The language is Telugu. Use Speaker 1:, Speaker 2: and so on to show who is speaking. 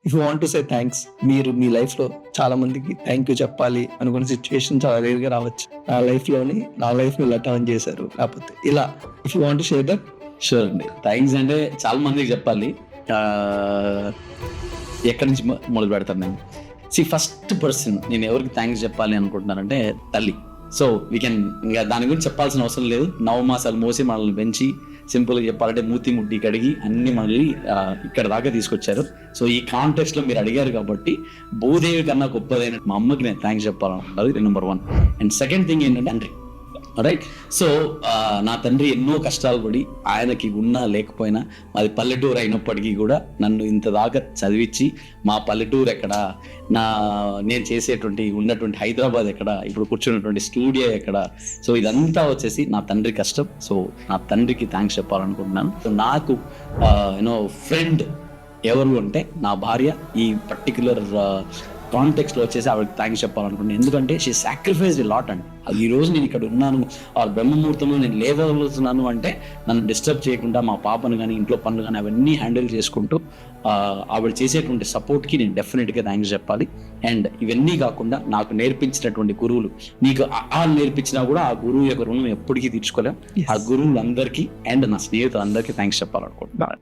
Speaker 1: If you want to say thanks, మీరు మీ లైఫ్ లో చాలా మందికి థ్యాంక్ యూ చెప్పాలి అనుకున్న సిచ్యువేషన్ చాలా రేర్ గా రావచ్చు. నా లైఫ్ ని ఇలా టర్న్ చేశారు. కాకపోతే ఇలా if you want to share that.
Speaker 2: Sure అండి. థ్యాంక్స్ అంటే చాలా మందికి చెప్పాలి. ఎక్కడి నుంచి మొదలు పెడతాను నేను? ఫస్ట్ పర్సన్ నేను ఎవరికి థ్యాంక్స్ చెప్పాలి అనుకుంటున్నానంటే తల్లి. సో వీ కెన్ ఇంకా దాని గురించి చెప్పాల్సిన అవసరం లేదు. 9 మాసాలు మోసి మనల్ని పెంచి, సింపుల్గా చెప్పాలంటే మూతి ముట్టి కడిగి అన్ని మనల్ని ఇక్కడ దాకా తీసుకొచ్చారు. సో ఈ కాంటెక్స్ట్ లో మీరు అడిగారు కాబట్టి భూదేవి కన్నా గొప్పదైన మా అమ్మకి నేను థ్యాంక్స్ చెప్పాలనుకుంటారు. ఇది నెంబర్ 1. అండ్ సెకండ్ థింగ్ ఏంటంటే తండ్రి. రైట్. సో నా తండ్రి ఎన్నో కష్టాలు పడి, ఆయనకి ఉన్నా లేకపోయినా మాది పల్లెటూరు అయినప్పటికీ కూడా నన్ను ఇంత దాకా చదివించి, మా పల్లెటూరు ఎక్కడ, నేను ఉన్నటువంటి హైదరాబాద్ ఎక్కడ, ఇప్పుడు కూర్చున్నటువంటి స్టూడియో ఎక్కడ, సో ఇదంతా వచ్చేసి నా తండ్రి కష్టం. సో నా తండ్రికి థ్యాంక్స్ చెప్పాలనుకుంటున్నాను. సో నాకు ఫ్రెండ్ ఎవరు అంటే నా భార్య. ఈ పర్టికులర్ కాంటెక్స్ట్ లో వచ్చేసి ఆవిడకి థ్యాంక్స్ చెప్పాలనుకుంటున్నాను. ఎందుకంటే షీ సాక్రిఫైస్డ్ ఎ లాట్ అండి. ఈ రోజు నేను ఇక్కడ ఉన్నాను, ఆ బ్రహ్మముహూర్తంలో నేను లేవగలుగుతున్నాను అంటే నన్ను డిస్టర్బ్ చేయకుండా మా పాపను కానీ, ఇంట్లో పనులు కానీ అవన్నీ హ్యాండిల్ చేసుకుంటూ ఆవిడ చేసేటువంటి సపోర్ట్కి నేను డెఫినెట్గా థ్యాంక్స్ చెప్పాలి. అండ్ ఇవన్నీ కాకుండా నాకు నేర్పించినటువంటి గురువులు, నీకు నేర్పించినా కూడా ఆ గురువు యొక్క రుణం ఎప్పటికీ తీర్చుకోలేం. ఆ గురువులందరికీ అండ్ నా స్నేహితులందరికీ థ్యాంక్స్ చెప్పాలనుకుంటున్నాను.